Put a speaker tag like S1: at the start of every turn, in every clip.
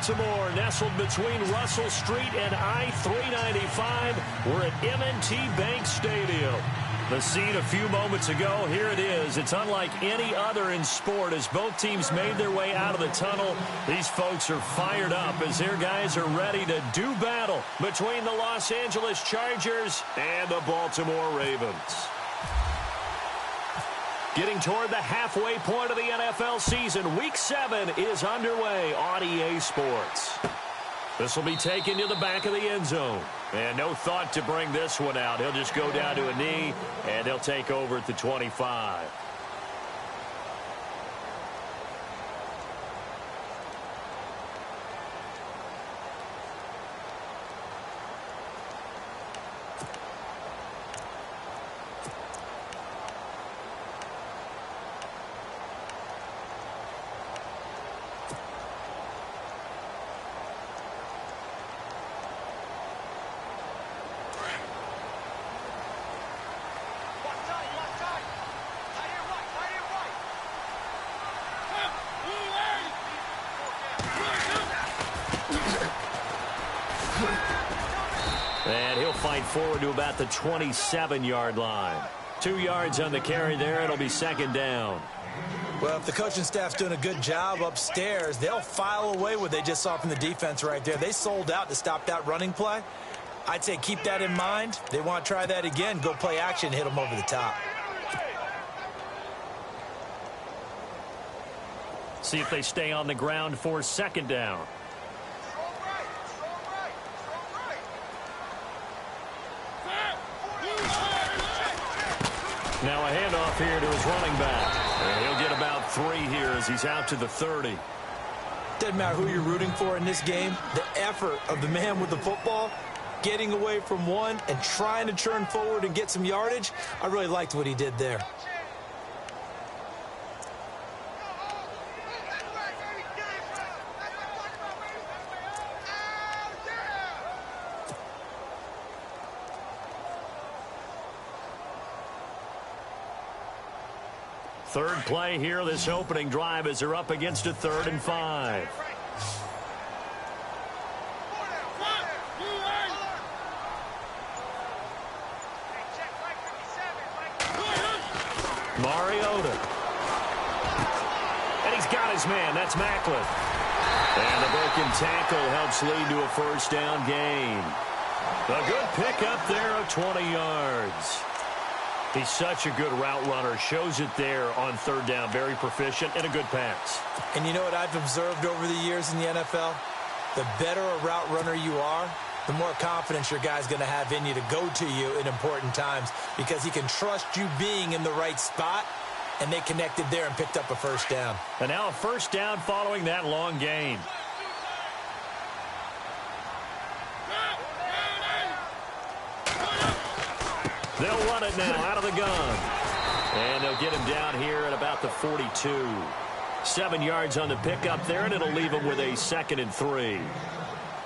S1: Baltimore, nestled between Russell Street and I-395. We're at M&T Bank Stadium. The scene a few moments ago, here it is. It's unlike any other in sport as both teams made their way out of the tunnel. These folks are fired up as their guys are ready to do battle between the Los Angeles Chargers and the Baltimore Ravens. Getting toward the halfway point of the NFL season, Week 7 is underway on EA Sports. This will be taken to the back of the end zone. And no thought to bring this one out. He'll just go down to a knee, and they'll take over at the 25. And he'll fight forward to about the 27-yard line. 2 yards on the carry there. It'll be second down.
S2: Well, if the coaching staff's doing a good job upstairs, they'll file away what they just saw from the defense right there. They sold out to stop that running play. I'd say keep that in mind. They want to try that again. Go play action, hit them over the top.
S1: See if they stay on the ground for second down. Now a handoff here to his running back. And he'll get about 3 here as he's out to the 30.
S2: Doesn't matter who you're rooting for in this game. The effort of the man with the football, getting away from one and trying to turn forward and get some yardage, I really liked what he did there.
S1: Third play here, this opening drive, as they're up against a 3rd and 5. Mariota. And he's got his man. That's Macklin. And the broken tackle helps lead to a first down gain. A good pickup there of 20 yards. He's such a good route runner. Shows it there on 3rd down. Very proficient and a good pass.
S2: And you know what I've observed over the years in the NFL? The better a route runner you are, the more confidence your guy's going to have in you to go to you in important times because he can trust you being in the right spot, and they connected there and picked up a first down.
S1: And now a first down following that long gain. They'll run it now out of the gun. And they'll get him down here at about the 42. 7 yards on the pickup there, and it'll leave him with a 2nd and 3.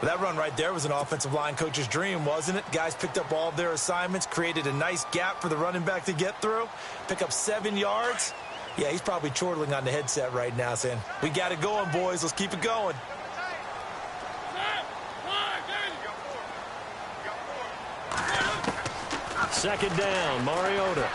S2: That run right there was an offensive line coach's dream, wasn't it? Guys picked up all of their assignments, created a nice gap for the running back to get through, pick up 7 yards. Yeah, he's probably chortling on the headset right now saying, we got it going, boys. Let's keep it going.
S1: Second down, Mariota.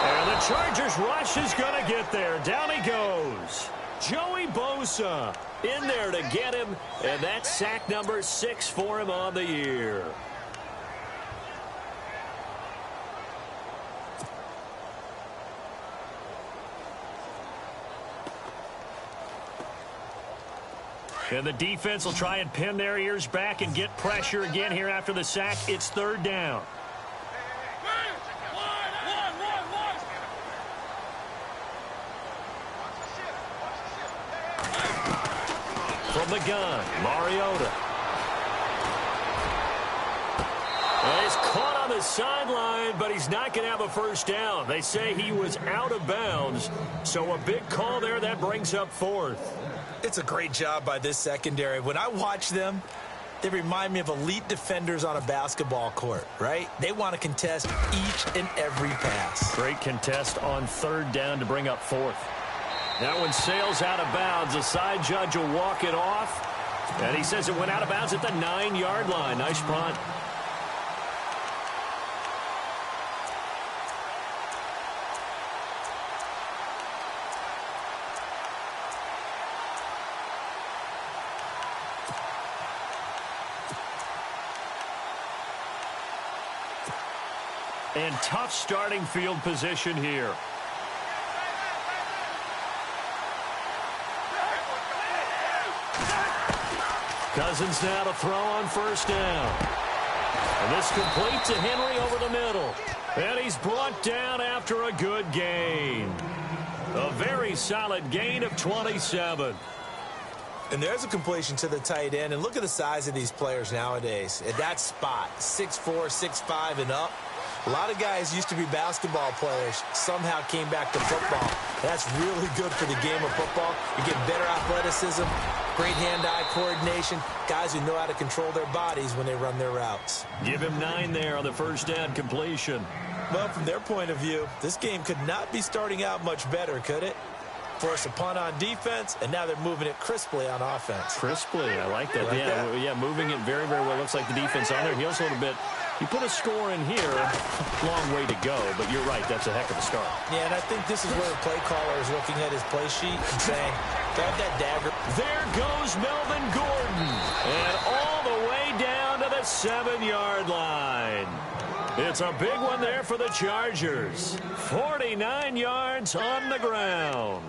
S1: And the Chargers rush is going to get there. Down he goes. Joey Bosa in there to get him, and that's sack number 6 for him on the year. And the defense will try and pin their ears back and get pressure again here after the sack. It's 3rd down. From the gun, Mariota. And he's caught on the sideline, but he's not going to have a first down. They say he was out of bounds, so a big call there that brings up 4th.
S2: It's a great job by this secondary. When I watch them, they remind me of elite defenders on a basketball court, right? They want to contest each and every pass.
S1: Great contest on 3rd down to bring up 4th. That one sails out of bounds. The side judge will walk it off. And he says it went out of bounds at the 9-yard line. Nice punt. And tough starting field position here. Cousins now to throw on first down. And this complete to Henry over the middle. And he's brought down after a good gain. A very solid gain of 27.
S2: And there's a completion to the tight end. And look at the size of these players nowadays. At that spot, 6'4", 6'5", and up. A lot of guys used to be basketball players, somehow came back to football. That's really good for the game of football. You get better athleticism, great hand-eye coordination, guys who know how to control their bodies when they run their routes.
S1: Give him 9 there on the first down completion.
S2: Well, from their point of view, this game could not be starting out much better, could it? Force a punt on defense, and now they're moving it crisply on offense.
S1: Crisply, I like that. Yeah, moving it very, very well. Looks like the defense on there heals a little bit. You put a score in here, long way to go, but you're right, that's a heck of a start.
S2: Yeah, and I think this is where the play caller is looking at his play sheet and saying, grab that dagger.
S1: There goes Melvin Gordon, and all the way down to the 7-yard line. It's a big one there for the Chargers. 49 yards on the ground.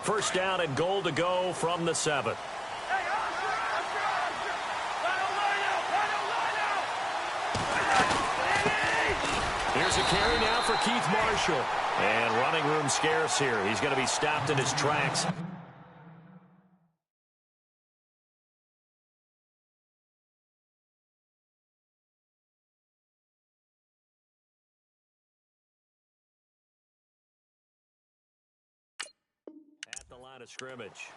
S1: First down and goal to go from the 7. Here's a carry now for Keith Marshall. And running room scarce here. He's going to be stopped in his tracks. At the line of scrimmage.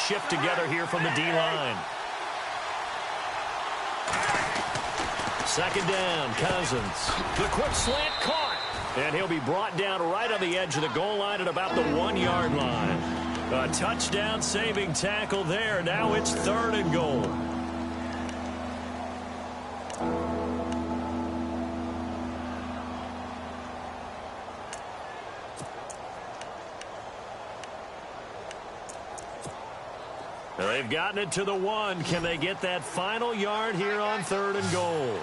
S1: Shift together here from the D-line. Second down, Cousins. The quick slant caught. And he'll be brought down right on the edge of the goal line at about the 1-yard line. A touchdown-saving tackle there. Now it's 3rd and goal. They've gotten it to the 1. Can they get that final yard here on 3rd and goal?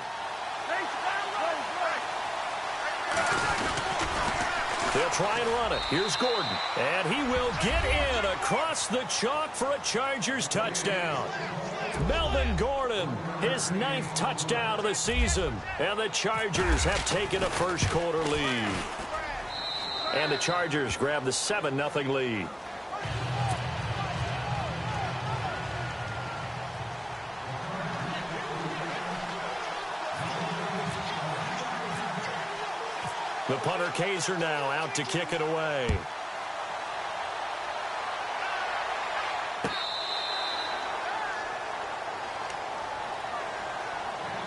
S1: They'll try and run it. Here's Gordon. And he will get in across the chalk for a Chargers touchdown. Melvin Gordon, his 9th touchdown of the season. And the Chargers have taken a first-quarter lead. And the Chargers grab the 7-0 lead. The punter Kaiser now out to kick it away.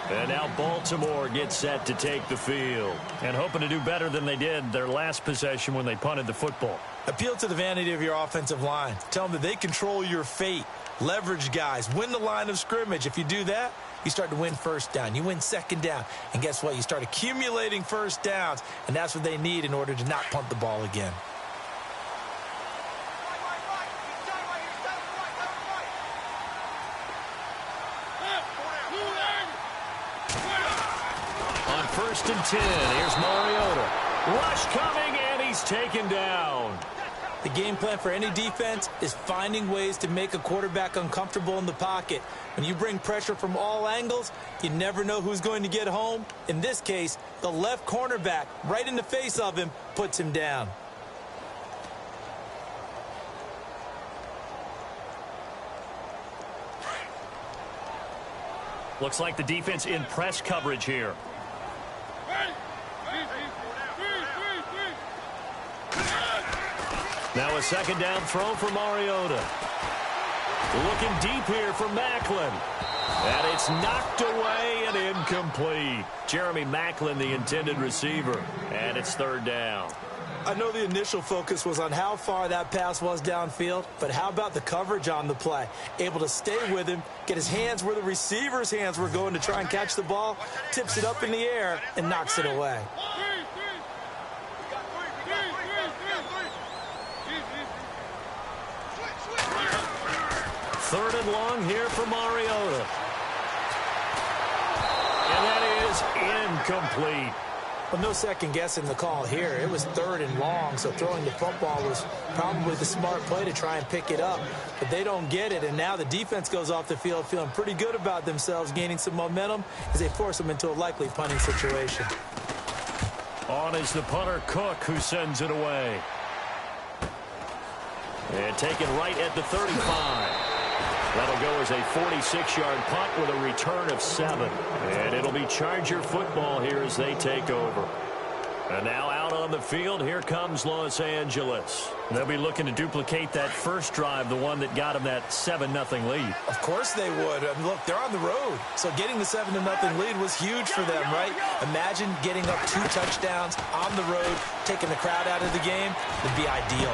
S1: And now Baltimore gets set to take the field. And hoping to do better than they did their last possession when they punted the football.
S2: Appeal to the vanity of your offensive line. Tell them that they control your fate. Leverage guys. Win the line of scrimmage. If you do that, you start to win first down. You win second down. And guess what? You start accumulating first downs. And that's what they need in order to not punt the ball again.
S1: On 1st and 10, here's Mariota. Rush coming, and he's taken down.
S2: The game plan for any defense is finding ways to make a quarterback uncomfortable in the pocket. When you bring pressure from all angles, you never know who's going to get home. In this case, the left cornerback, right in the face of him, puts him down.
S1: Looks like the defense in press coverage here. Now a second down throw for Mariota. Looking deep here for Macklin. And it's knocked away and incomplete. Jeremy Macklin, the intended receiver. And it's third down.
S2: I know the initial focus was on how far that pass was downfield, but how about the coverage on the play? Able to stay with him, get his hands where the receiver's hands were going to try and catch the ball, tips it up in the air, and knocks it away.
S1: Third and long here for Mariota. And that is incomplete.
S2: Well, no second guessing the call here. It was third and long, so throwing the football was probably the smart play to try and pick it up. But they don't get it, and now the defense goes off the field feeling pretty good about themselves, gaining some momentum as they force them into a likely punting situation.
S1: On is the punter, Cook, who sends it away. And taken right at the 35. That'll go as a 46-yard punt with a return of 7. And it'll be Charger football here as they take over. And now out on the field, here comes Los Angeles. They'll be looking to duplicate that first drive, the one that got them that 7-0 lead.
S2: Of course they would. I mean, look, they're on the road. So getting the 7-0 lead was huge for them, right? Imagine getting up 2 touchdowns on the road, taking the crowd out of the game would be ideal.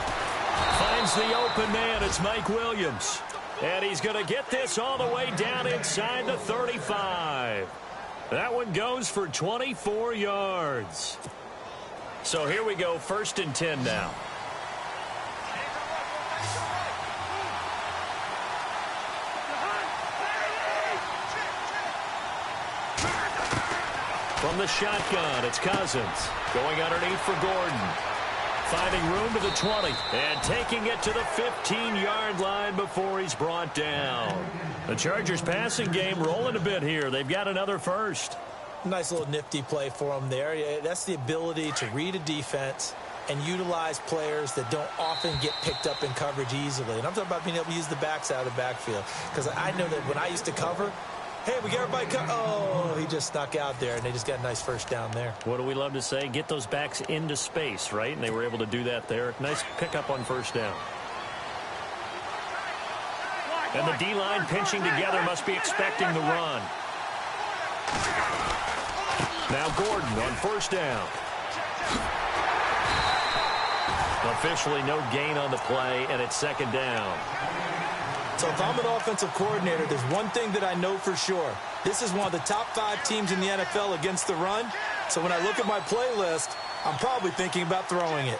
S1: Finds the open man. It's Mike Williams. And he's going to get this all the way down inside the 35. That one goes for 24 yards. So here we go, 1st and 10 now. From the shotgun, it's Cousins. Going underneath for Gordon. Finding room to the 20 and taking it to the 15-yard line before he's brought down. The Chargers passing game rolling a bit here. They've got another first.
S2: Nice little nifty play for them there. That's the ability to read a defense and utilize players that don't often get picked up in coverage easily. And I'm talking about being able to use the backs out of the backfield. Because I know that when I used to cover, hey, we got everybody oh, he just snuck out there, and they just got a nice first down there.
S1: What do we love to say? Get those backs into space, right? And they were able to do that there. Nice pickup on first down. And the D-line pinching together must be expecting the run. Now Gordon on first down. Officially no gain on the play, and it's second down.
S2: So if I'm an offensive coordinator, there's one thing that I know for sure. This is one of the top 5 teams in the NFL against the run. So when I look at my playlist, I'm probably thinking about throwing it.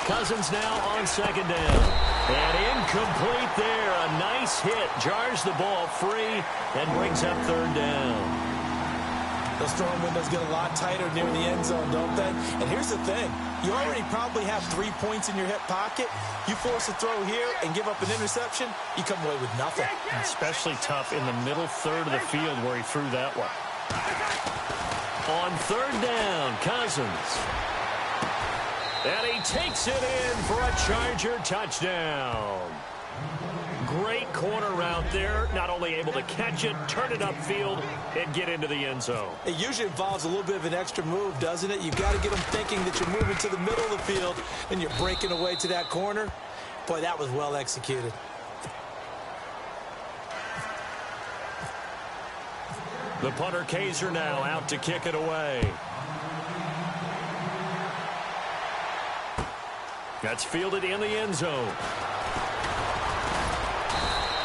S1: Cousins now on second down. And incomplete there. A nice hit. Jars the ball free and brings up third down.
S2: Those throwing windows get a lot tighter near the end zone, don't they? And here's the thing. You already probably have 3 points in your hip pocket. You force a throw here and give up an interception, you come away with nothing.
S1: Especially tough in the middle third of the field where he threw that one. On third down, Cousins. And he takes it in for a Charger touchdown. Great corner route there. Not only able to catch it, turn it upfield, and get into the end zone.
S2: It usually involves a little bit of an extra move, doesn't it? You've got to get them thinking that you're moving to the middle of the field and you're breaking away to that corner. Boy, that was well executed.
S1: The punter Kaiser now out to kick it away. That's fielded in the end zone.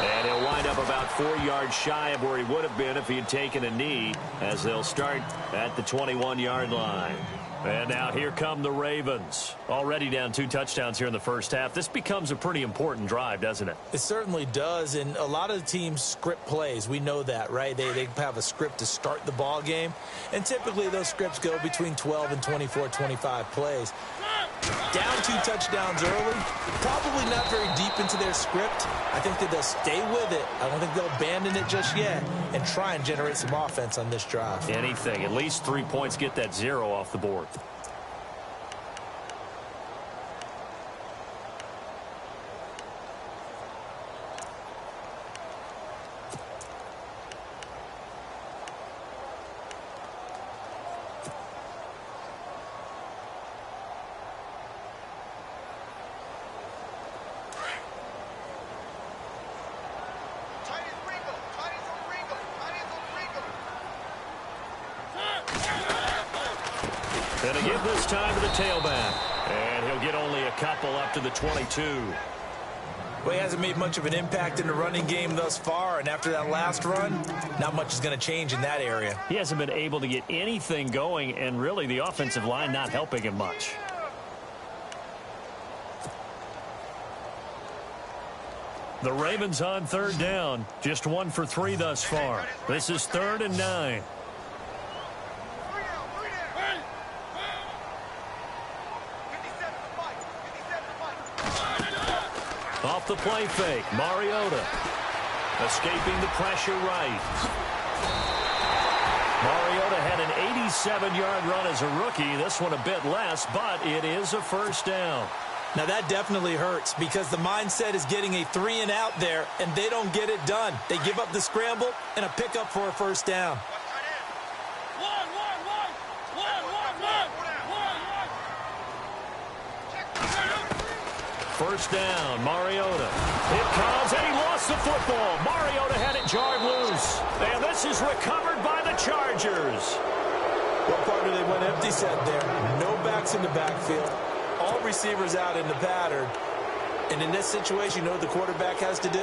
S1: And he'll wind up about 4 yards shy of where he would have been if he had taken a knee, as they'll start at the 21-yard line. And now here come the Ravens. Already down 2 touchdowns here in the first half. This becomes a pretty important drive, doesn't it?
S2: It certainly does, and a lot of the teams script plays. We know that, right? They have a script to start the ball game, and typically those scripts go between 12 and 24, 25 plays. Down 2 touchdowns early, probably not very deep into their script. I think that they'll stay with it. I don't think they'll abandon it just yet and try and generate some offense on this drive.
S1: Anything. At least 3 points, get that 0 off the board. Going to give this time to the tailback. And he'll get only a couple up to the 22.
S2: Well, he hasn't made much of an impact in the running game thus far, and after that last run, not much is going to change in that area.
S1: He hasn't been able to get anything going, and really the offensive line not helping him much. The Ravens on 3rd down. Just 1 for 3 thus far. This is 3rd and 9. Off the play fake, Mariota escaping the pressure right. Mariota had an 87-yard run as a rookie. This one a bit less, but it is a first down.
S2: Now that definitely hurts because the mindset is getting a 3 and out there, and they don't get it done. They give up the scramble and a pickup for a first down.
S1: First down, Mariota. It comes, and he lost the football. Mariota had it jarred loose. And this is recovered by the Chargers.
S2: What part do they went empty set there? No backs in the backfield. All receivers out in the pattern. And in this situation, you know what the quarterback has to do?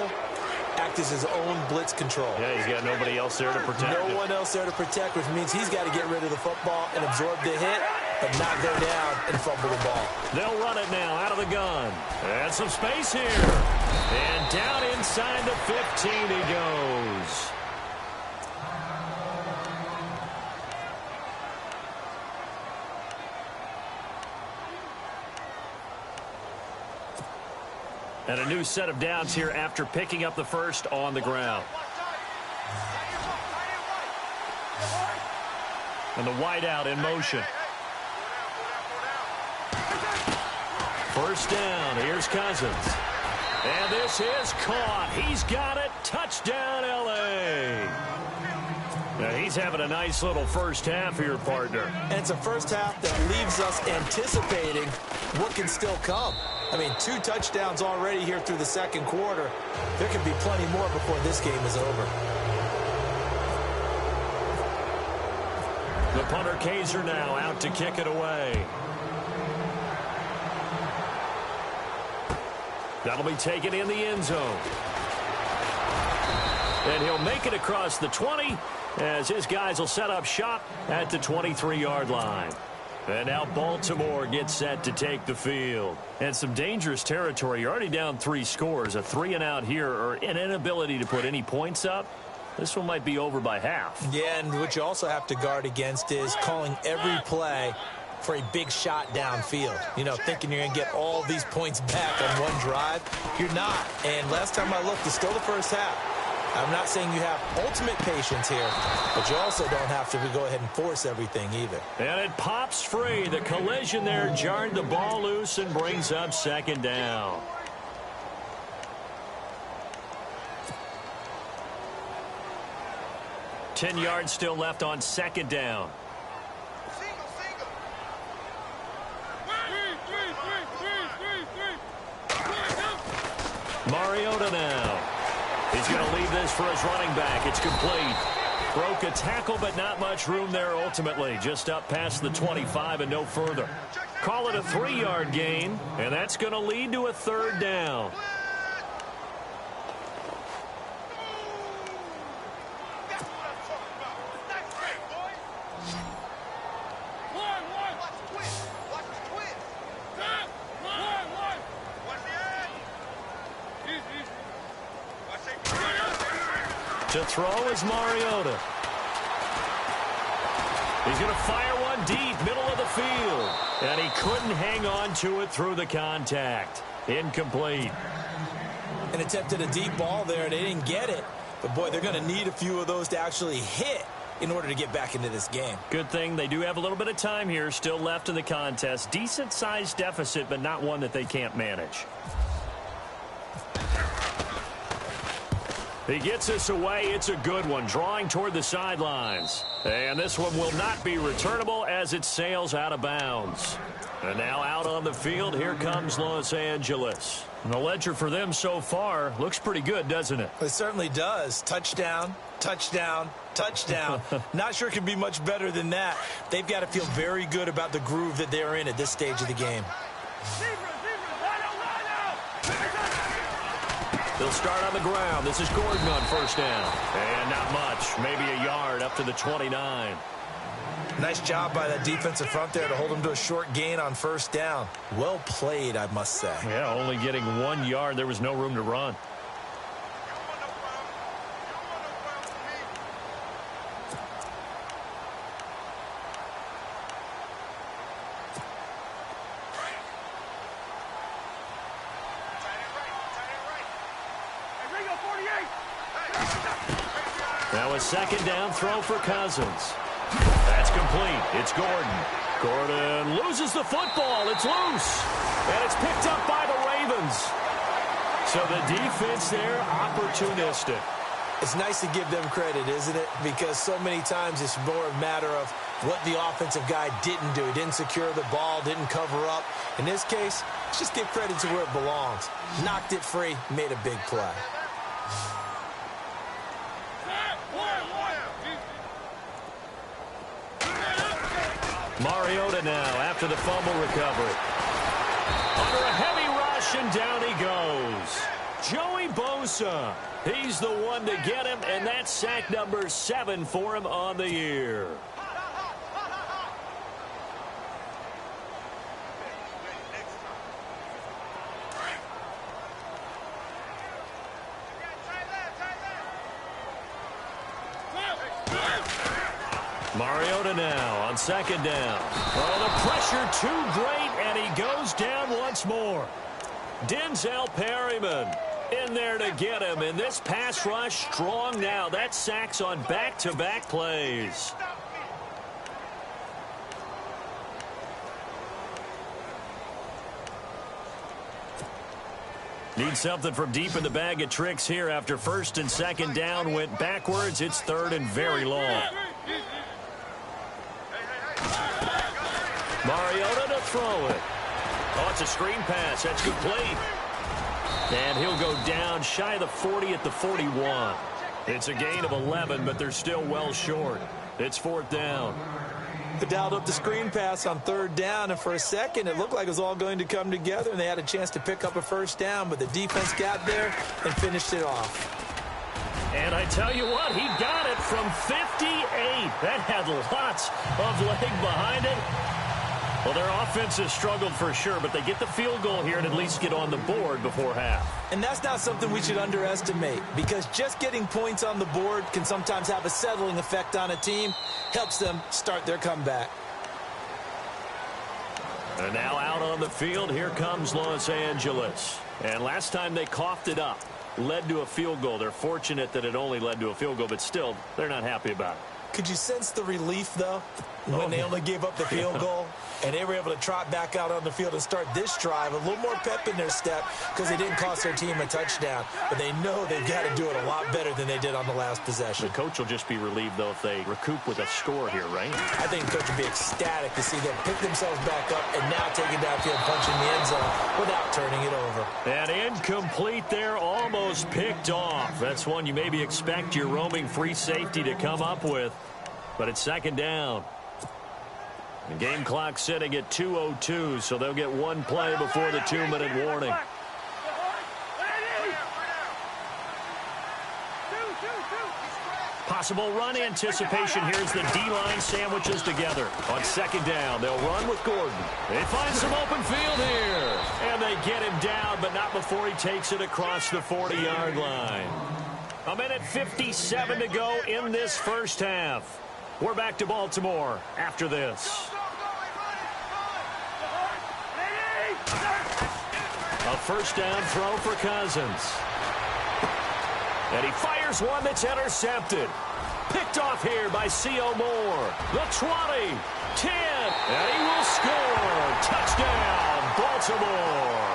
S2: Act as his own blitz control.
S1: Yeah, he's got nobody else there to protect him.
S2: No one else there to protect, which means he's got to get rid of the football and absorb the hit, but not go down and fumble the ball.
S1: They'll run it now out of the gun. And some space here. And down inside the 15 he goes. And a new set of downs here after picking up the first on the ground. And the wideout in motion. First down. Here's Cousins. And this is caught. He's got it. Touchdown, L.A. Now he's having a nice little first half here, partner.
S2: And it's a first half that leaves us anticipating what can still come. I mean, 2 touchdowns already here through the second quarter. There could be plenty more before this game is over.
S1: The punter Kaiser now out to kick it away. That'll be taken in the end zone. And he'll make it across the 20 as his guys will set up shop at the 23-yard line. And now Baltimore gets set to take the field. And some dangerous territory. You're already down 3 scores. A 3 and out here, or an inability to put any points up. This one might be over by half.
S2: Yeah, and what you also have to guard against is calling every play for a big shot downfield. You know, thinking you're going to get all these points back on one drive. You're not. And last time I looked, it's still the first half. I'm not saying you have ultimate patience here, but you also don't have to go ahead and force everything either.
S1: And it pops free. The collision there jarred the ball loose and brings up second down. Ten yards still left on second down. Mariota now. He's going to leave this for his running back. It's complete. Broke a tackle, but not much room there ultimately. Just up past the 25 and no further. Call it a 3-yard gain, and that's going to lead to a third down. To throw is Mariota. He's going to fire one deep, middle of the field. And he couldn't hang on to it through the contact. Incomplete.
S2: And attempted a deep ball there. They didn't get it. But, boy, they're going to need a few of those to actually hit in order to get back into this game.
S1: Good thing they do have a little bit of time here still left in the contest. Decent-sized deficit, but not one that they can't manage. He gets this away. It's a good one, drawing toward the sidelines. And this one will not be returnable as it sails out of bounds. And now out on the field, here comes Los Angeles. And the ledger for them so far looks pretty good, doesn't it?
S2: It certainly does. Touchdown, touchdown, touchdown. Not sure it could be much better than that. They've got to feel very good about the groove that they're in at this stage of the game.
S1: They'll start on the ground. This is Gordon on first down. And not much. Maybe a yard up to the 29.
S2: Nice job by that defensive front there to hold him to a short gain on first down. Well played, I must say.
S1: Yeah, only getting 1 yard. There was no room to run. Now a second down throw for Cousins. That's complete. It's Gordon. Gordon loses the football. It's loose. And it's picked up by the Ravens. So the defense there, opportunistic.
S2: It's nice to give them credit, isn't it? Because so many times it's more a matter of what the offensive guy didn't do. He didn't secure the ball, didn't cover up. In this case, let's just give credit to where it belongs. Knocked it free, made a big play.
S1: Mariota now after the fumble recovery. Under a heavy rush, and down he goes. Joey Bosa. He's the one to get him, and that's sack number 7 for him on the year. Mariota now on second down. Oh, the pressure too great, and he goes down once more. Denzel Perryman in there to get him, and this pass rush strong now. That's sacks on back-to-back plays. Need something from deep in the bag of tricks here after first and second down went backwards. It's third and very long. Mariota to throw it. Oh, it's a screen pass. That's complete. And he'll go down shy of the 40 at the 41. It's a gain of 11, but they're still well short. It's fourth down.
S2: They dialed up the screen pass on third down, and for a second it looked like it was all going to come together, and they had a chance to pick up a first down, but the defense got there and finished it off.
S1: And I tell you what, he got it from 58. That had lots of leg behind it. Well, their offense has struggled for sure, but they get the field goal here and at least get on the board before half.
S2: And that's not something we should underestimate, because just getting points on the board can sometimes have a settling effect on a team, helps them start their comeback.
S1: And now out on the field, here comes Los Angeles. And last time they coughed it up, led to a field goal. They're fortunate that it only led to a field goal, but still, they're not happy about it.
S2: Could you sense the relief, though, when they only gave up the field goal? And they were able to trot back out on the field and start this drive. A little more pep in their step because they didn't cost their team a touchdown. But they know they've got to do it a lot better than they did on the last possession.
S1: The coach will just be relieved, though, if they recoup with a score here, right?
S2: I think the coach will be ecstatic to see them pick themselves back up and now take it downfield, punching the end zone without turning it over.
S1: And incomplete there, almost picked off. That's one you maybe expect your roaming free safety to come up with. But it's second down. The game clock sitting at 2:02, so they'll get one play before the 2-minute warning. Possible run anticipation. Here's the D-line sandwiches together. On second down, they'll run with Gordon. They find some open field here. And they get him down, but not before he takes it across the 40-yard line. A minute 57 to go in this first half. We're back to Baltimore after this. A first down throw for Cousins. And he fires one that's intercepted. Picked off here by C.O. Moore. The 20, 10, and he will score. Touchdown, Baltimore.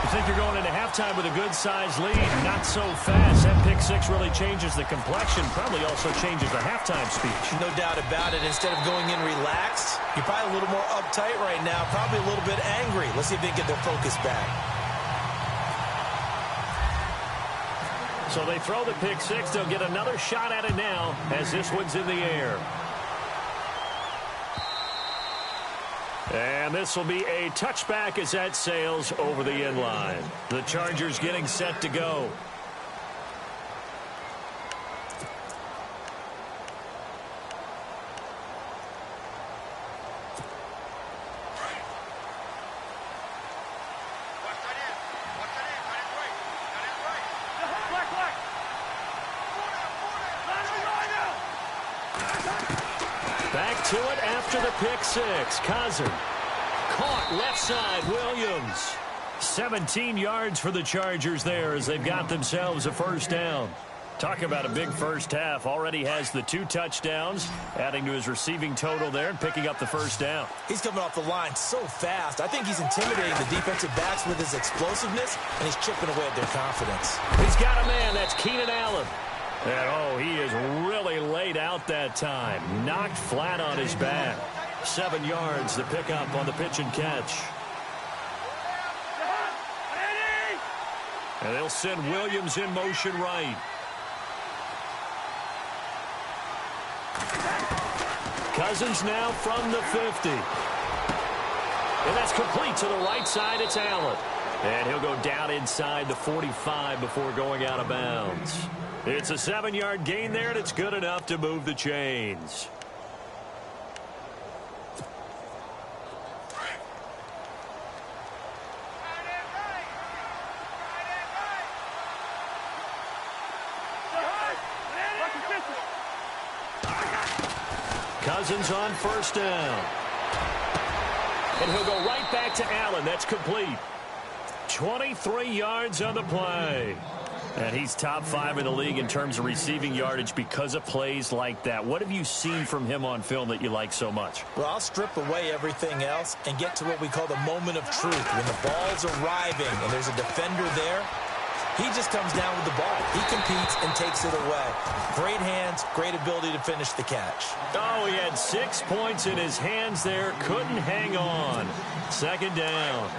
S1: You think you're going into halftime with a good-sized lead. Not so fast. That pick six really changes the complexion. Probably also changes the halftime speech.
S2: No doubt about it. Instead of going in relaxed, you're probably a little more uptight right now. Probably a little bit angry. Let's see if they can get their focus back.
S1: So they throw the pick six. They'll get another shot at it now as this one's in the air. And this will be a touchback as that sails over the end line. The Chargers getting set to go. Back to it after the pick six. Cousins. Caught left side, Williams. 17 yards for the Chargers there as they've got themselves a first down. Talk about a big first half. Already has the 2 touchdowns, adding to his receiving total there and picking up the first down.
S2: He's coming off the line so fast. I think he's intimidating the defensive backs with his explosiveness, and he's chipping away at their confidence.
S1: He's got a man. That's Keenan Allen. And, oh, he is really laid out that time. Knocked flat on his back. 7 yards to pick up on the pitch and catch. And they'll send Williams in motion right. Cousins now from the 50. And that's complete to the right side. It's Allen. And he'll go down inside the 45 before going out of bounds. It's a 7-yard gain there, and it's good enough to move the chains. Cousins on first down. And he'll go right back to Allen. That's complete. 23 yards on the play. And he's top 5 in the league in terms of receiving yardage because of plays like that. What have you seen from him on film that you like so much?
S2: Well, I'll strip away everything else and get to what we call the moment of truth. When the ball's arriving and there's a defender there, he just comes down with the ball. He competes and takes it away. Great hands, great ability to finish the catch.
S1: Oh, he had 6 points in his hands there. Couldn't hang on. Second down.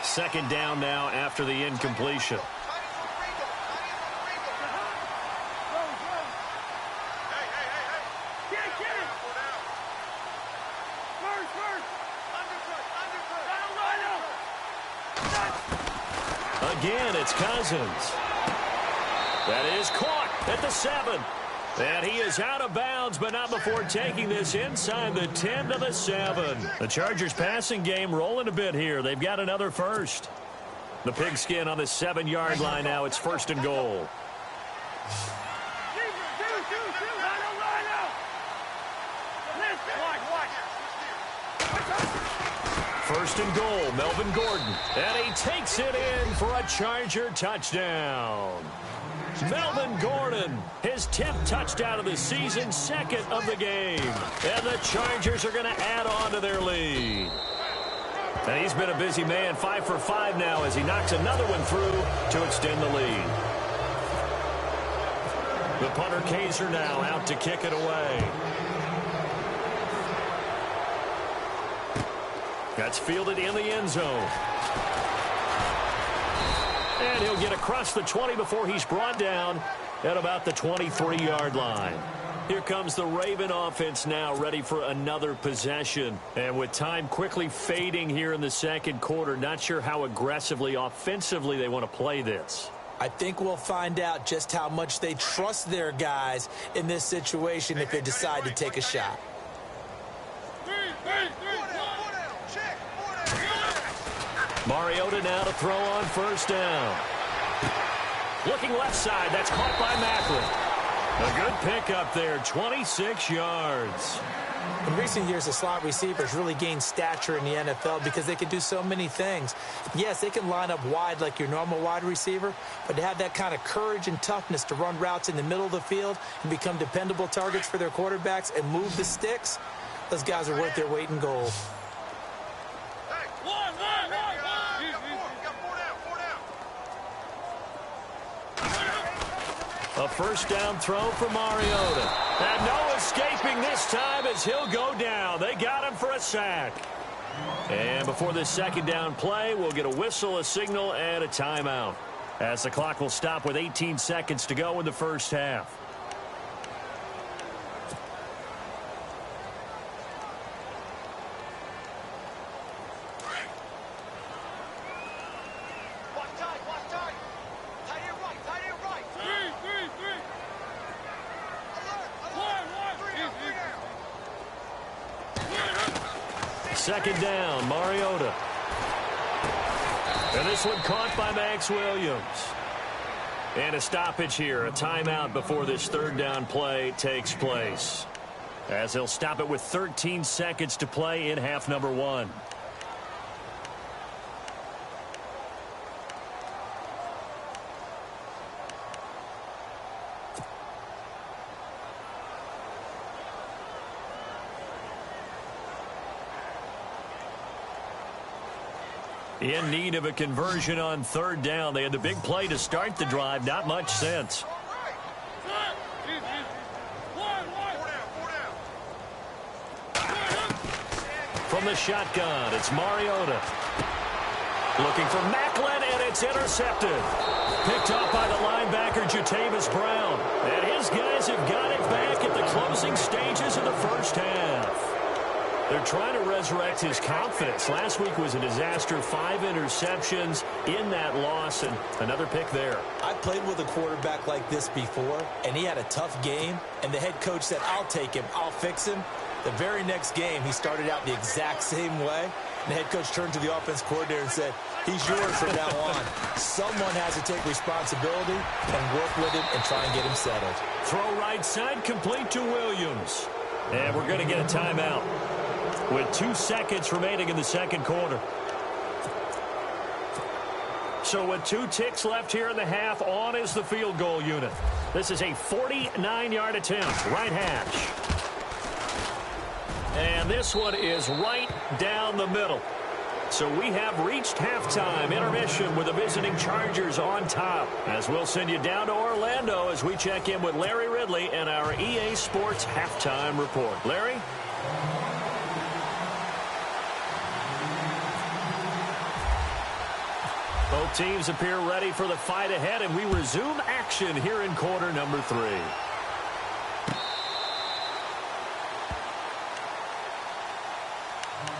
S1: Second down now after the incompletion. Again, it's Cousins. That is caught at the 7. And he is out of bounds, but not before taking this inside the 10 to the 7. The Chargers passing game rolling a bit here. They've got another first. The pigskin on the 7-yard line now. It's first and goal. First and goal, Melvin Gordon. And he takes it in for a Charger touchdown. Melvin Gordon, his 10th touchdown of the season, 2nd of the game. And the Chargers are going to add on to their lead. And he's been a busy man, 5 for 5 now as he knocks another one through to extend the lead. The punter Kaiser now out to kick it away. That's fielded in the end zone. And he'll get across the 20 before he's brought down at about the 23-yard line. Here comes the Raven offense now, ready for another possession. And with time quickly fading here in the second quarter, not sure how aggressively, offensively they want to play this.
S2: I think we'll find out just how much they trust their guys in this situation if they decide to take a shot.
S1: Mariota now to throw on first down. Looking left side. That's caught by Macklin. A good pickup there, 26 yards.
S2: In recent years, the slot receivers really gained stature in the NFL because they can do so many things. Yes, they can line up wide like your normal wide receiver, but to have that kind of courage and toughness to run routes in the middle of the field and become dependable targets for their quarterbacks and move the sticks, those guys are worth their weight in gold.
S1: A first down throw for Mariota. And no escaping this time as he'll go down. They got him for a sack. And before this second down play, we'll get a whistle, a signal, and a timeout, as the clock will stop with 18 seconds to go in the first half. Second down, Mariota. And this one caught by Max Williams. And a stoppage here, a timeout before this third down play takes place, as he'll stop it with 13 seconds to play in half number one. In need of a conversion on third down. They had the big play to start the drive. Not much sense. From the shotgun, it's Mariota. Looking for Macklin, and it's intercepted. Picked off by the linebacker, Jatavis Brown. And his guys have got it back at the closing stages of the first half. They're trying to resurrect his confidence. Last week was a disaster. 5 interceptions in that loss, and another pick there.
S2: I played with a quarterback like this before, and he had a tough game, and the head coach said, I'll take him, I'll fix him. The very next game, he started out the exact same way. And the head coach turned to the offense coordinator and said, he's yours from now on. Someone has to take responsibility and work with him and try and get him settled.
S1: Throw right side, complete to Williams. And we're going to get a timeout with 2 seconds remaining in the second quarter. So with 2 ticks left here in the half, on is the field goal unit. This is a 49-yard attempt, right hash. And this one is right down the middle. So we have reached halftime intermission with the visiting Chargers on top, as we'll send you down to Orlando as we check in with Larry Ridley and our EA Sports halftime report. Larry? Both teams appear ready for the fight ahead, and we resume action here in quarter number 3.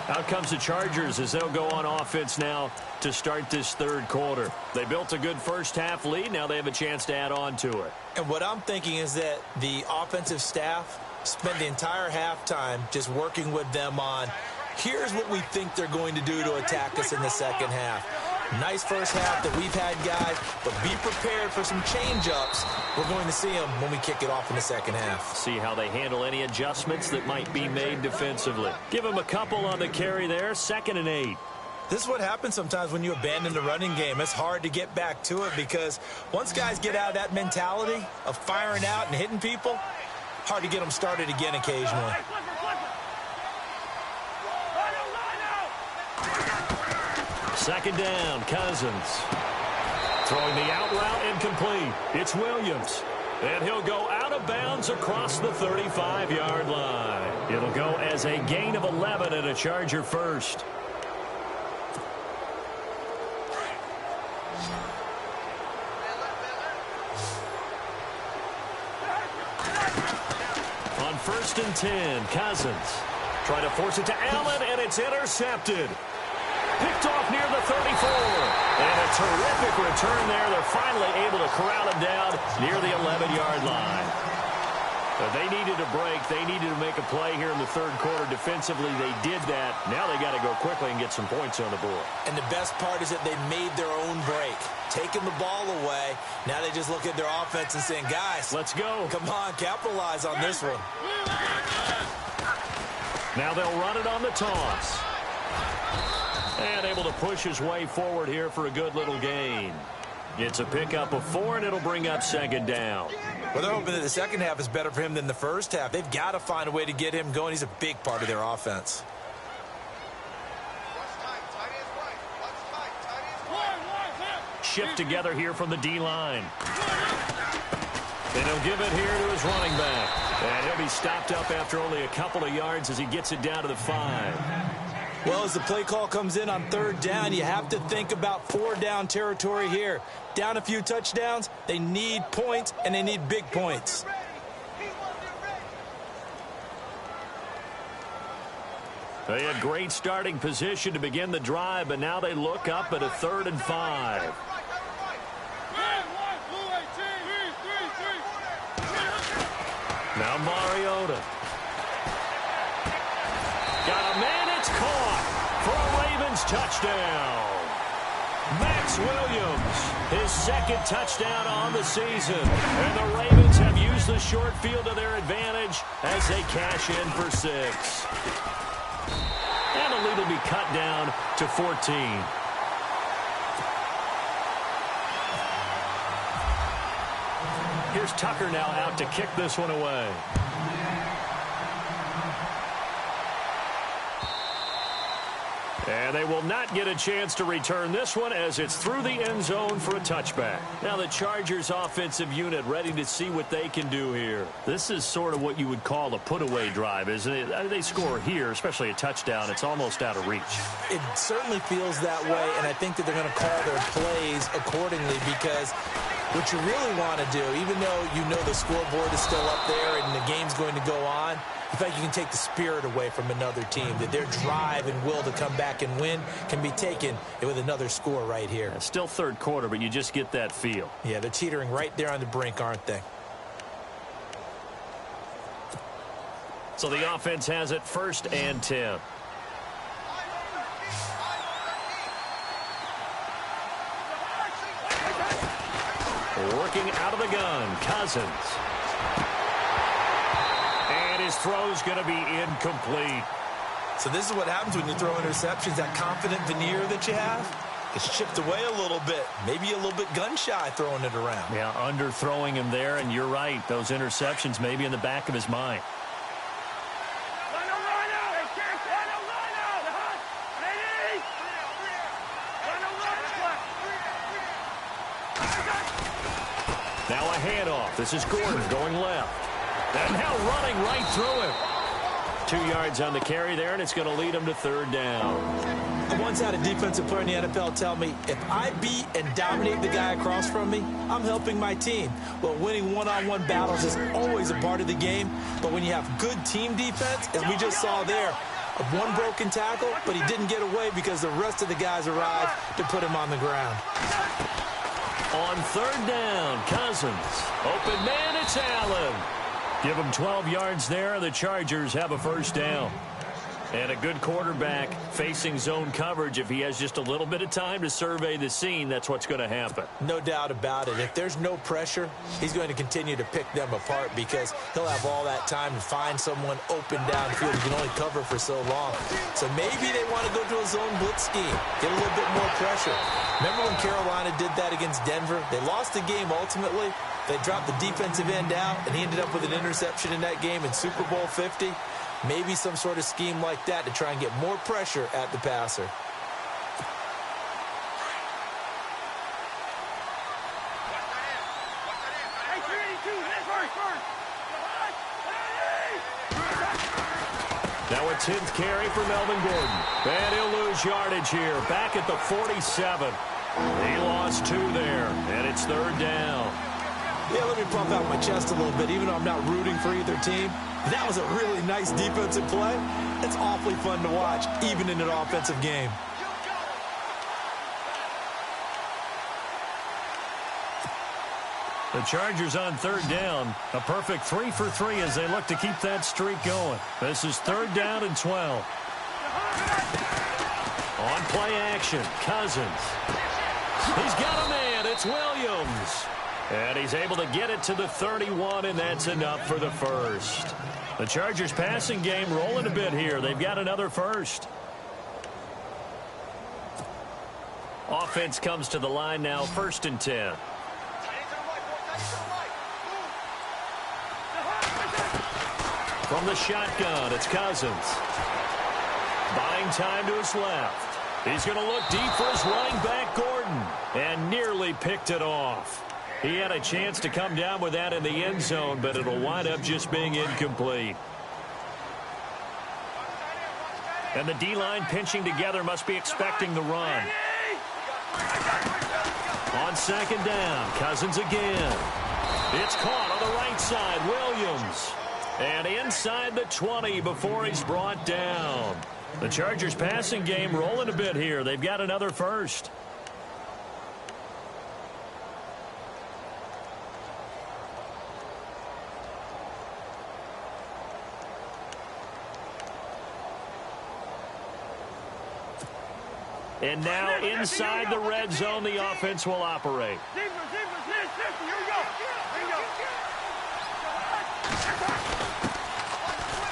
S1: Out comes the Chargers as they'll go on offense now to start this third quarter. They built a good first half lead. Now they have a chance to add on to it.
S2: And what I'm thinking is that the offensive staff spent the entire halftime just working with them on, here's what we think they're going to do to attack us in the second half. Nice first half that we've had, guys, but be prepared for some change-ups. We're going to see them when we kick it off in the second half.
S1: See how they handle any adjustments that might be made defensively. Give them a couple on the carry there, 2nd and 8.
S2: This is what happens sometimes when you abandon the running game. It's hard to get back to it because once guys get out of that mentality of firing out and hitting people, hard to get them started again occasionally.
S1: Second down, Cousins. Throwing the out route incomplete. It's Williams. And he'll go out of bounds across the 35-yard line. It'll go as a gain of 11 and a Charger first. On 1st and 10, Cousins. Trying to force it to Allen, and it's intercepted. Picked off near the 34. And a terrific return there. They're finally able to corral him down near the 11-yard line. But they needed a break. They needed to make a play here in the third quarter. Defensively, they did that. Now they got to go quickly and get some points on the board.
S2: And the best part is that they made their own break. Taking the ball away. Now they just look at their offense and saying, guys,
S1: let's go.
S2: Come on, capitalize on this one.
S1: Now they'll run it on the toss. And able to push his way forward here for a good little gain. It's a pickup of 4, and it'll bring up second down.
S2: Well, they're hoping that the second half is better for him than the first half. They've got to find a way to get him going. He's a big part of their offense.
S1: Shift together here from the D-line. And he'll give it here to his running back. And he'll be stopped up after only a couple of yards as he gets it down to the 5.
S2: Well, as the play call comes in on third down, you have to think about 4-down territory here. Down a few touchdowns, they need points, and they need big points.
S1: They had great starting position to begin the drive, but now they look up at a 3rd and 5. Now Mariota. Got a man, it's caught for a Ravens touchdown. Max Williams, his second touchdown on the season. And the Ravens have used the short field to their advantage as they cash in for 6. And the lead will be cut down to 14. Here's Tucker now out to kick this one away. And they will not get a chance to return this one as it's through the end zone for a touchback. Now the Chargers offensive unit ready to see what they can do here. This is sort of what you would call a put-away drive, isn't it? They score here, especially a touchdown. It's almost out of reach.
S2: It certainly feels that way, and I think that they're going to call their plays accordingly because what you really want to do, even though you know the scoreboard is still up there and the game's going to go on, in fact, you can take the spirit away from another team, that their drive and will to come back and win can be taken with another score right here.
S1: Yeah, still third quarter, but you just get that feel.
S2: Yeah, they're teetering right there on the brink, aren't they?
S1: So the offense has it 1st and 10. Working out of the gun, Cousins. And his throw's going to be incomplete.
S2: So this is what happens when you throw interceptions. That confident veneer that you have, it's chipped away a little bit. Maybe a little bit gun-shy throwing it around.
S1: Yeah, underthrowing him there, and you're right. Those interceptions may be in the back of his mind. Now a handoff. This is Gordon going left. And now running right through him. 2 yards on the carry there, and it's going to lead him to 3rd down.
S2: I once had a defensive player in the NFL tell me, if I beat and dominate the guy across from me, I'm helping my team. Well, winning one-on-one battles is always a part of the game, but when you have good team defense, as we just saw there, one broken tackle, but he didn't get away because the rest of the guys arrived to put him on the ground.
S1: On 3rd down, Cousins. Open man, it's Allen. Give him 12 yards there. The Chargers have a 1st down. And a good quarterback facing zone coverage. If he has just a little bit of time to survey the scene, that's what's going to happen.
S2: No doubt about it. If there's no pressure, he's going to continue to pick them apart because he'll have all that time to find someone open downfield. He can only cover for so long. So maybe they want to go to a zone blitz scheme, get a little bit more pressure. Remember when Carolina did that against Denver? They lost the game ultimately. They dropped the defensive end out, and he ended up with an interception in that game in Super Bowl 50. Maybe some sort of scheme like that to try and get more pressure at the passer.
S1: Now a 10th carry for Melvin Gordon. And he'll lose yardage here. Back at the 47. He lost 2 there, and it's 3rd down.
S2: Yeah, let me pump out my chest a little bit, even though I'm not rooting for either team. That was a really nice defensive play. It's awfully fun to watch, even in an offensive game.
S1: The Chargers on third down. A perfect 3 for 3 as they look to keep that streak going. This is third down and 12. On play action, Cousins. He's got a man. It's Williams. And he's able to get it to the 31, and that's enough for the first. The Chargers passing game rolling a bit here. They've got another first. Offense comes to the line now, 1st and 10. From the shotgun, it's Cousins. Buying time to his left. He's going to look deep for his running back, Gordon, and nearly picked it off. He had a chance to come down with that in the end zone, but it'll wind up just being incomplete. And the D-line pinching together must be expecting the run. On 2nd down, Cousins again. It's caught on the right side, Williams. And inside the 20 before he's brought down. The Chargers passing game rolling a bit here. They've got another first. And now inside the red zone, the offense will operate.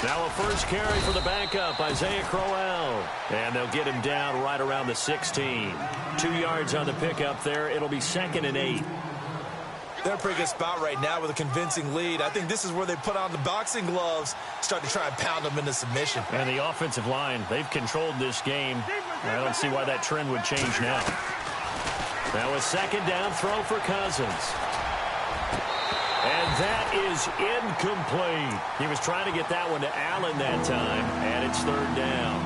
S1: Now a first carry for the backup, Isaiah Crowell. And they'll get him down right around the 16. 2 yards on the pickup there. It'll be 2nd and 8.
S2: They're in a pretty good spot right now with a convincing lead. I think this is where they put on the boxing gloves, start to try and pound them into submission.
S1: And the offensive line, they've controlled this game. I don't see why that trend would change now. Now a 2nd down throw for Cousins. And that is incomplete. He was trying to get that one to Allen that time, and it's 3rd down.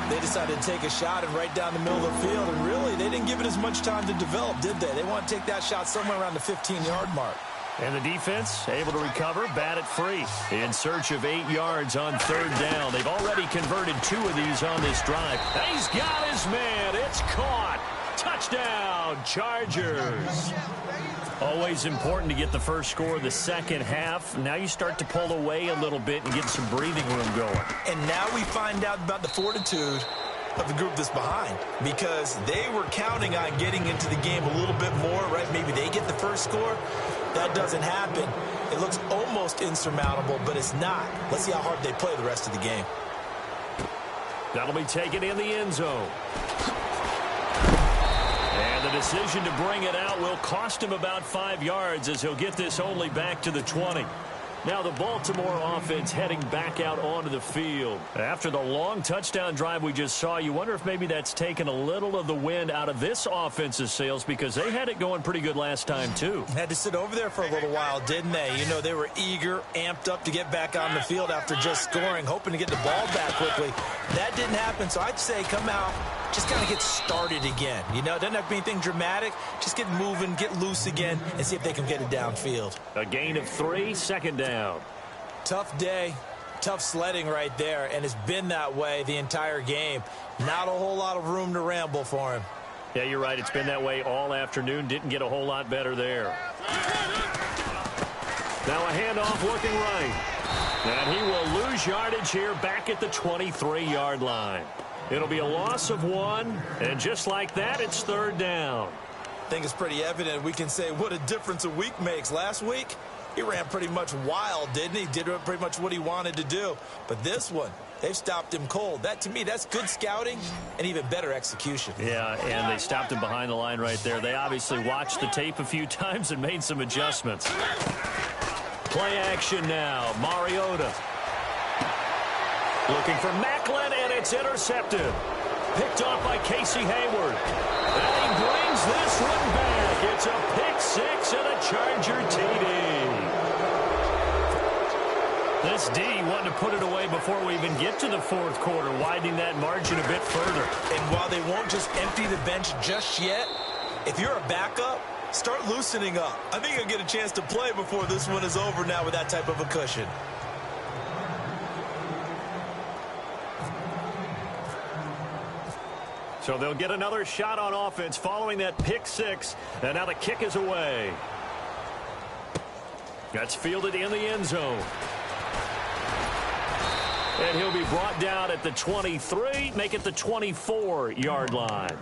S2: They decided to take a shot and right down the middle of the field, and really, they didn't give it as much time to develop, did they? They want to take that shot somewhere around the 15-yard mark.
S1: And the defense able to recover, bat it free. In search of 8 yards on 3rd down. They've already converted 2 of these on this drive. He's got his man. It's caught. Touchdown, Chargers. Always important to get the first score of the second half. Now you start to pull away a little bit and get some breathing room going.
S2: And now we find out about the fortitude of the group that's behind, because they were counting on getting into the game a little bit more, right? Maybe they get the first score. That doesn't happen. It looks almost insurmountable, but it's not. Let's see how hard they play the rest of the game.
S1: That'll be taken in the end zone. And the decision to bring it out will cost him about 5 yards as he'll get this only back to the 20. Now the Baltimore offense heading back out onto the field. After the long touchdown drive we just saw, you wonder if maybe that's taken a little of the wind out of this offense's sails, because they had it going pretty good last time too.
S2: Had to sit over there for a little while, didn't they? You know, they were eager, amped up to get back on the field after just scoring, hoping to get the ball back quickly. That didn't happen, so I'd say come out, just kind of get started again. You know, doesn't have to be anything dramatic. Just get moving, get loose again, and see if they can get it downfield.
S1: A gain of 3, 2nd down.
S2: Tough day, tough sledding right there, and it's been that way the entire game. Not a whole lot of room to ramble for him.
S1: Yeah, you're right. It's been that way all afternoon. Didn't get a whole lot better there. Now a handoff looking right. And he will lose yardage here back at the 23-yard line. It'll be a loss of 1, and just like that, it's 3rd down.
S2: I think it's pretty evident. We can say what a difference a week makes. Last week, he ran pretty much wild, didn't he? Did pretty much what he wanted to do. But this one, they've stopped him cold. That, to me, that's good scouting and even better execution.
S1: Yeah, and they stopped him behind the line right there. They obviously watched the tape a few times and made some adjustments. Play action now. Mariota. Looking for Macklin, and it's intercepted. Picked off by Casey Hayward. And he brings this one back. It's a pick 6 and a Charger TD. This D wanted to put it away before we even get to the 4th quarter, widening that margin a bit further.
S2: And while they won't just empty the bench just yet, if you're a backup, start loosening up. I think you'll get a chance to play before this one is over now with that type of a cushion.
S1: So they'll get another shot on offense following that pick 6. And now the kick is away. That's fielded in the end zone. And he'll be brought down at the 23, make it the 24-yard line.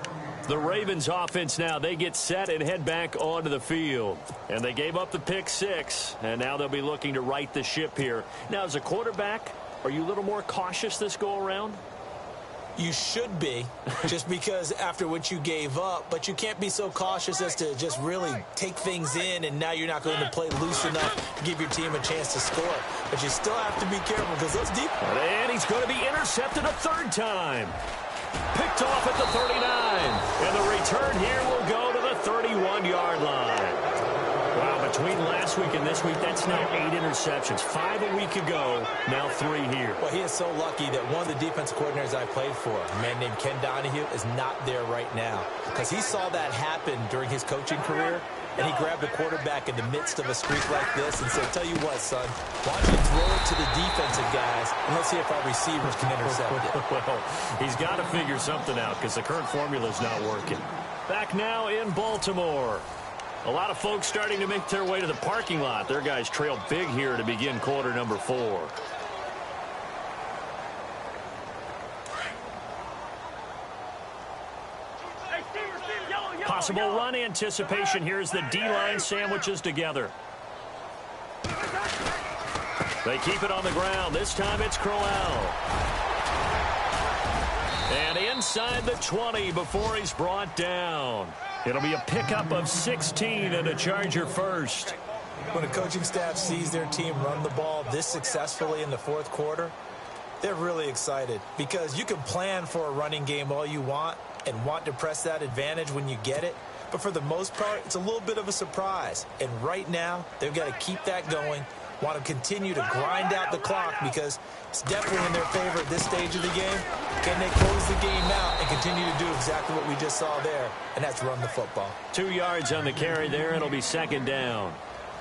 S1: The Ravens offense now, they get set and head back onto the field. And they gave up the pick 6, and now they'll be looking to right the ship here. Now, as a quarterback, are you a little more cautious this go-around?
S2: You should be, just because after what you gave up, but you can't be so cautious as to just really take things in, and now you're not going to play loose enough to give your team a chance to score. But you still have to be careful because those deep...
S1: And he's going to be intercepted a third time. Picked off at the 39. And the return here will go to the 31-yard line. Wow, between last week and this week, that's now 8 interceptions. 5 a week ago, now 3 here.
S2: Well, he is so lucky that one of the defensive coordinators I played for, a man named Ken Donahue, is not there right now. Because he saw that happen during his coaching career, and he grabbed the quarterback in the midst of a streak like this and said, tell you what, son, why don't you throw it to the defensive guys, and let's see if our receivers can intercept it.
S1: Well, he's got to figure something out because the current formula is not working. Back now in Baltimore. A lot of folks starting to make their way to the parking lot. Their guys trail big here to begin quarter number 4. Possible run anticipation. Here's the D-line sandwiches together. They keep it on the ground. This time it's Crowell. And inside the 20 before he's brought down. It'll be a pickup of 16 and a Charger first.
S2: When a coaching staff sees their team run the ball this successfully in the fourth quarter, they're really excited because you can plan for a running game all you want and want to press that advantage when you get it. But for the most part, it's a little bit of a surprise. And right now, they've got to keep that going, want to continue to grind out the clock because it's definitely in their favor at this stage of the game. Can they close the game out and continue to do exactly what we just saw there, and that's run the football.
S1: 2 yards on the carry there. It'll be second down.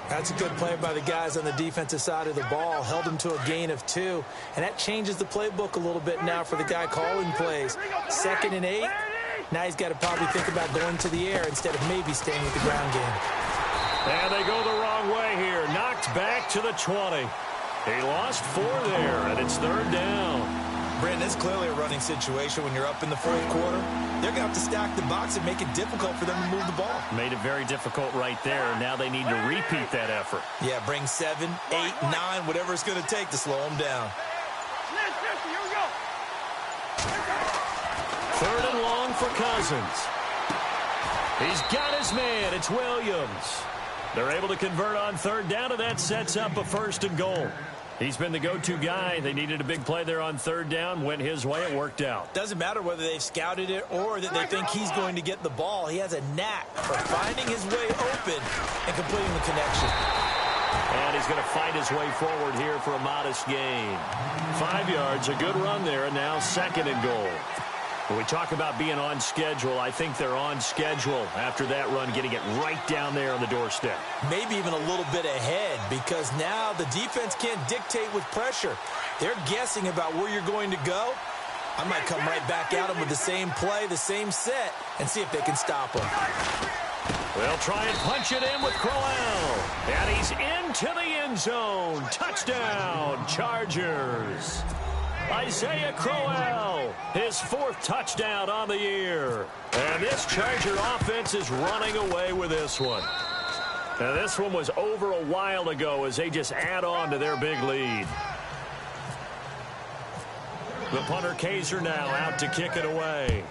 S2: That's a good play by the guys on the defensive side of the ball. Held them to a gain of 2, and that changes the playbook a little bit now for the guy calling plays. 2nd and 8. Now he's got to probably think about going to the air instead of maybe staying with the ground game.
S1: And they go the wrong way here. Knocked back to the 20. He lost 4 there, and it's third down.
S2: Brandon, it's clearly a running situation when you're up in the fourth quarter. They're going to have to stack the box and make it difficult for them to move the ball.
S1: Made it very difficult right there. Now they need to repeat that effort.
S2: Yeah, bring 7, 8, 9, whatever it's going to take to slow them down.
S1: Third and long for Cousins. He's got his man. It's Williams. They're able to convert on third down, and that sets up a 1st and goal. He's been the go-to guy. They needed a big play there on third down. Went his way. It worked out.
S2: Doesn't matter whether they've scouted it or that they think he's going to get the ball. He has a knack for finding his way open and completing the connection.
S1: And he's going to fight his way forward here for a modest gain. 5 yards, a good run there, and now 2nd and goal. When we talk about being on schedule, I think they're on schedule after that run, getting it right down there on the doorstep.
S2: Maybe even a little bit ahead because now the defense can't dictate with pressure. They're guessing about where you're going to go. I might come right back at them with the same play, the same set, and see if they can stop them.
S1: They'll try and punch it in with Crowell. And he's into the end zone. Touchdown, Chargers. Isaiah Crowell, his 4th touchdown on the year. And this Charger offense is running away with this one. Now, this one was over a while ago as they just add on to their big lead. The punter Kaiser now out to kick it away.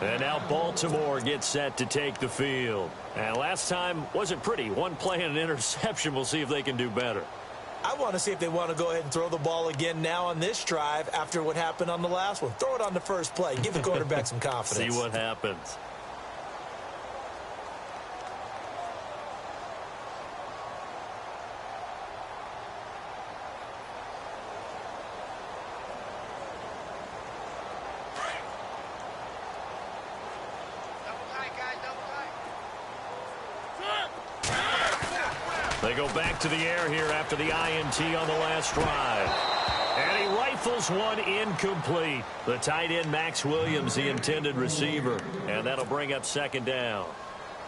S1: And now Baltimore gets set to take the field. And last time wasn't pretty. One play and an interception. We'll see if they can do better.
S2: I want to see if they want to go ahead and throw the ball again now on this drive after what happened on the last one. Throw it on the first play. Give the quarterback some confidence.
S1: See what happens. They go back to the air here after the INT on the last drive. And he rifles one incomplete. The tight end, Max Williams, the intended receiver. And that'll bring up second down.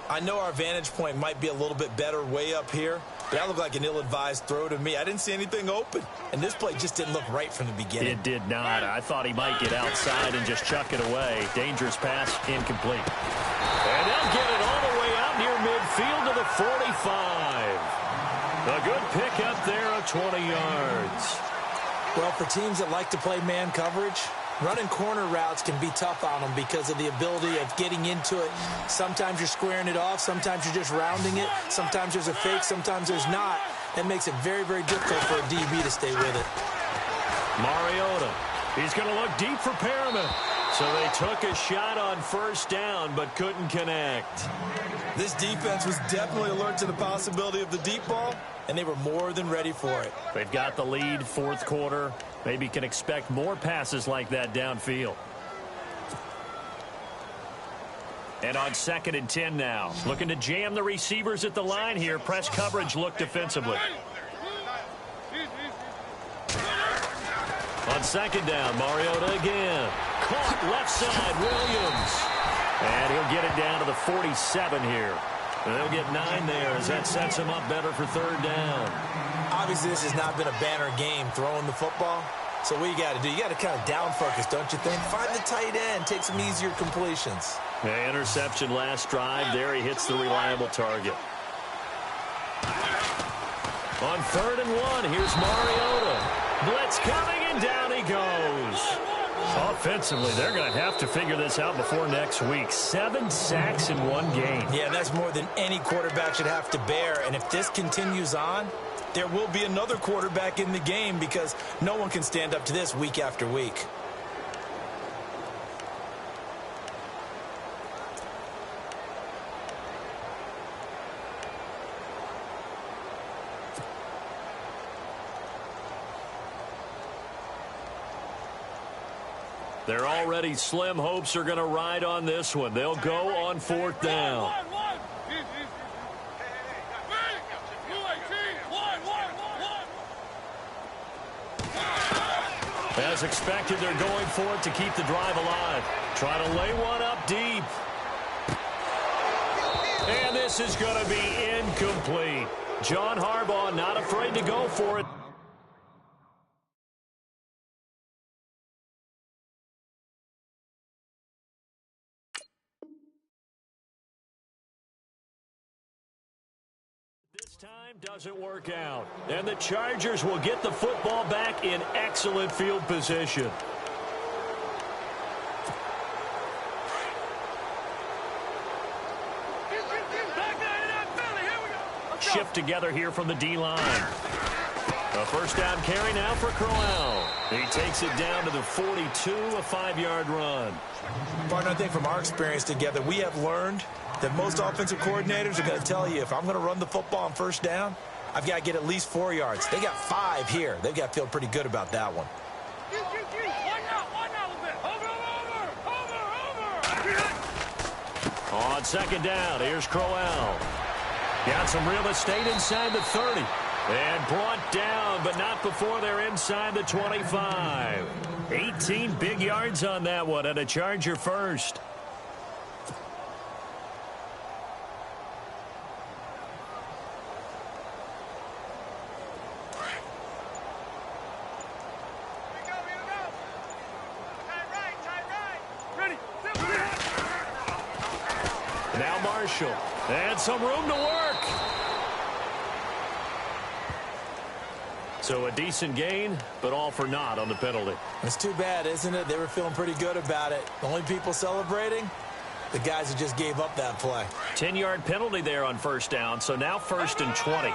S2: I know our vantage point might be a little bit better way up here, but that looked like an ill-advised throw to me. I didn't see anything open, and this play just didn't look right from the beginning.
S1: It did not. I thought he might get outside and just chuck it away. Dangerous pass, incomplete. And they'll get it all the way out near midfield to the 45. A good pickup there of 20 yards.
S2: Well, for teams that like to play man coverage, running corner routes can be tough on them because of the ability of getting into it. Sometimes you're squaring it off. Sometimes you're just rounding it. Sometimes there's a fake. Sometimes there's not. That makes it very, very difficult for a DB to stay with it.
S1: Mariota. He's going to look deep for Perriman. So they took a shot on first down but couldn't connect.
S2: This defense was definitely alert to the possibility of the deep ball, and they were more than ready for it.
S1: They've got the lead, fourth quarter. Maybe can expect more passes like that downfield. And on 2nd and 10 now. Looking to jam the receivers at the line here. Press coverage look defensively. On 2nd down, Mariota again. Caught left side, Williams. And he'll get it down to the 47 here. And they'll get 9 there as that sets him up better for third down.
S2: Obviously, this has not been a banner game throwing the football. So what you got to do, you got to kind of down focus, don't you think? Find the tight end, take some easier completions.
S1: Yeah, interception last drive. There he hits the reliable target. On 3rd and 1, here's Mariota. Blitz coming, and down he goes. Offensively, they're going to have to figure this out before next week. 7 sacks in one game.
S2: Yeah, that's more than any quarterback should have to bear. And if this continues on, there will be another quarterback in the game because no one can stand up to this week after week.
S1: Their already slim hopes are going to ride on this one. They'll go on 4th down. As expected, they're going for it to keep the drive alive. Try to lay one up deep. And this is going to be incomplete. John Harbaugh not afraid to go for it. This time doesn't work out. And the Chargers will get the football back in excellent field position. Shift together here from the D-line. A first down carry now for Crowell. He takes it down to the 42, a 5-yard run.
S2: Partner, I think from our experience together, we have learned that most offensive coordinators are going to tell you if I'm going to run the football on first down, I've got to get at least 4 yards. They got 5 here. They've got to feel pretty good about that one.
S1: On 2nd down, here's Crowell. Got some real estate inside the 30. And brought down, but not before they're inside the 25. 18 big yards on that one, and a Charger first. Now Marshall. And some room to work. So a decent gain, but all for naught on the penalty.
S2: It's too bad, isn't it? They were feeling pretty good about it. The only people celebrating, the guys who just gave up that play.
S1: 10-yard penalty there on first down, so now 1st and 20.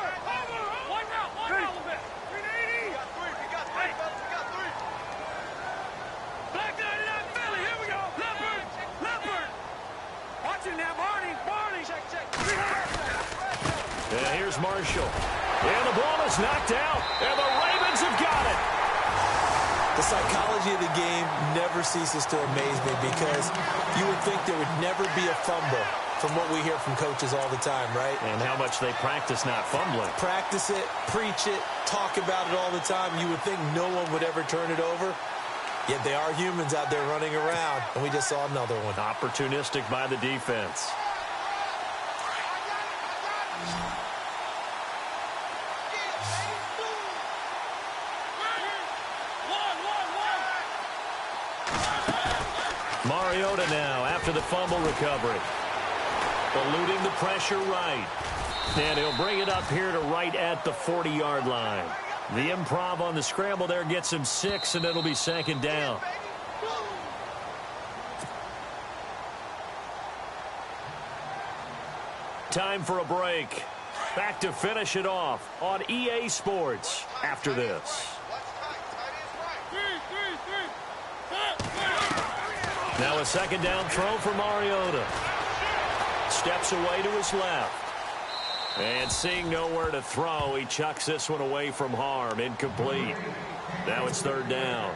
S1: And here's Marshall. And the ball is knocked out, and the Ravens have got it.
S2: The psychology of the game never ceases to amaze me because you would think there would never be a fumble from what we hear from coaches all the time, right?
S1: And how much they practice not fumbling.
S2: Practice it, preach it, talk about it all the time. You would think no one would ever turn it over. Yet they are humans out there running around, and we just saw another one.
S1: Opportunistic by the defense. Mariota now after the fumble recovery. Eluding the pressure right. And he'll bring it up here to right at the 40-yard line. The improv on the scramble there gets him 6, and it'll be second down. Time for a break. Back to finish it off on EA Sports after this. Now a second down throw for Mariota. Steps away to his left. And seeing nowhere to throw, he chucks this one away from harm. Incomplete. Now it's third down.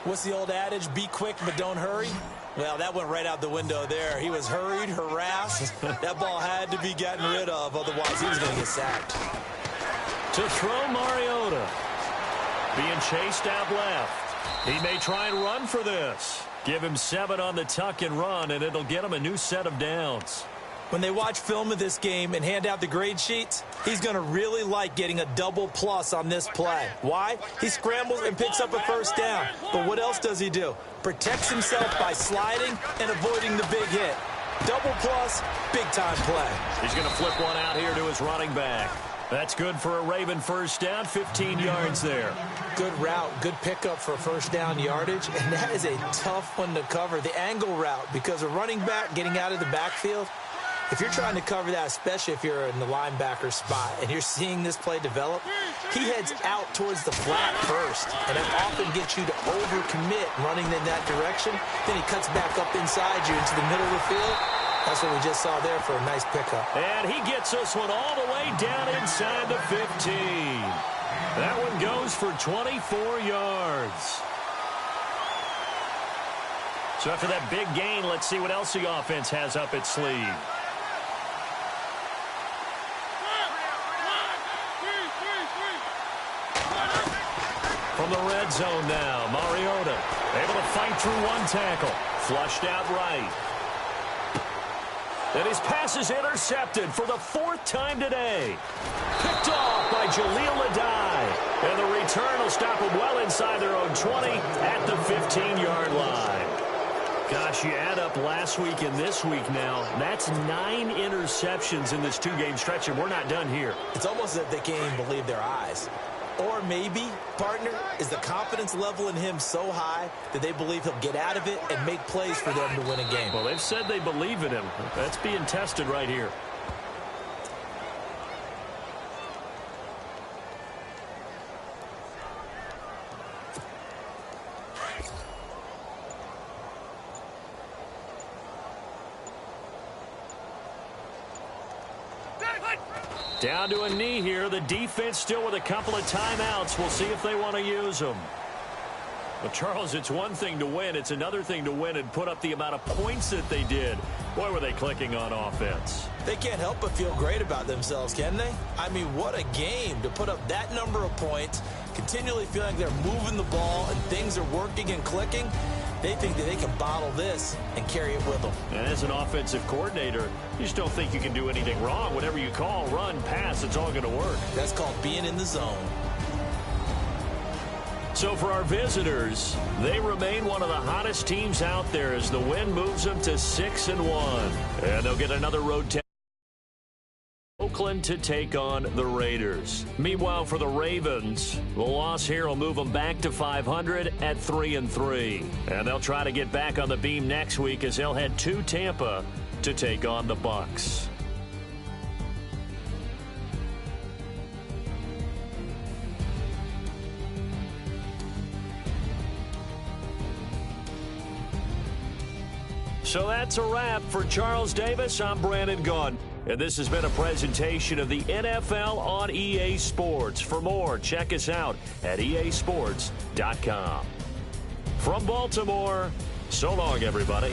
S2: What's the old adage? Be quick, but don't hurry. Well, that went right out the window there. He was hurried, harassed. That ball had to be gotten rid of. Otherwise, he was going to get sacked.
S1: To throw Mariota. Being chased out left. He may try and run for this. Give him 7 on the tuck and run, and it'll get him a new set of downs.
S2: When they watch film of this game and hand out the grade sheets, he's going to really like getting a double plus on this play. Why? He scrambles and picks up a first down. But what else does he do? Protects himself by sliding and avoiding the big hit. Double plus, big-time play.
S1: He's going to flip one out here to his running back. That's good for a Raven first down, 15 yards there.
S2: Good route, good pickup for first down yardage, and that is a tough one to cover, the angle route, because a running back getting out of the backfield, if you're trying to cover that, especially if you're in the linebacker spot and you're seeing this play develop, he heads out towards the flat first, and that often gets you to overcommit running in that direction. Then he cuts back up inside you into the middle of the field. That's what we just saw there for a nice pickup.
S1: And he gets this one all the way down inside the 15. That one goes for 24 yards. So after that big gain, let's see what else the offense has up its sleeve. From the red zone now, Mariota able to fight through one tackle. Flushed out right. And his pass is intercepted for the 4th time today. Picked off by Jaleel Adai. And the return will stop him well inside their own 20 at the 15-yard line. Gosh, you add up last week and this week now, that's 9 interceptions in this 2-game stretch, and we're not done here.
S2: It's almost as if they can't even believe their eyes. Or maybe, partner, is the confidence level in him so high that they believe he'll get out of it and make plays for them to win a game.
S1: Well, they've said they believe in him. That's being tested right here. Down to a knee here. The defense still with a couple of timeouts. We'll see if they want to use them. Well, Charles, it's one thing to win. It's another thing to win and put up the amount of points that they did. Boy, were they clicking on offense.
S2: They can't help but feel great about themselves, can they? I mean, what a game to put up that number of points, continually feeling like they're moving the ball and things are working and clicking. They think that they can bottle this and carry it with them.
S1: And as an offensive coordinator, you just don't think you can do anything wrong. Whatever you call, run, pass, it's all going to work.
S2: That's called being in the zone.
S1: So for our visitors, they remain one of the hottest teams out there as the win moves them to 6-1. And they'll get another road test. Oakland to take on the Raiders. Meanwhile, for the Ravens, the loss here will move them back to 500 at 3-3. And they'll try to get back on the beam next week as they'll head to Tampa to take on the Bucs. So that's a wrap. For Charles Davis, I'm Brandon Gaudin. And this has been a presentation of the NFL on EA Sports. For more, check us out at easports.com. From Baltimore, so long, everybody.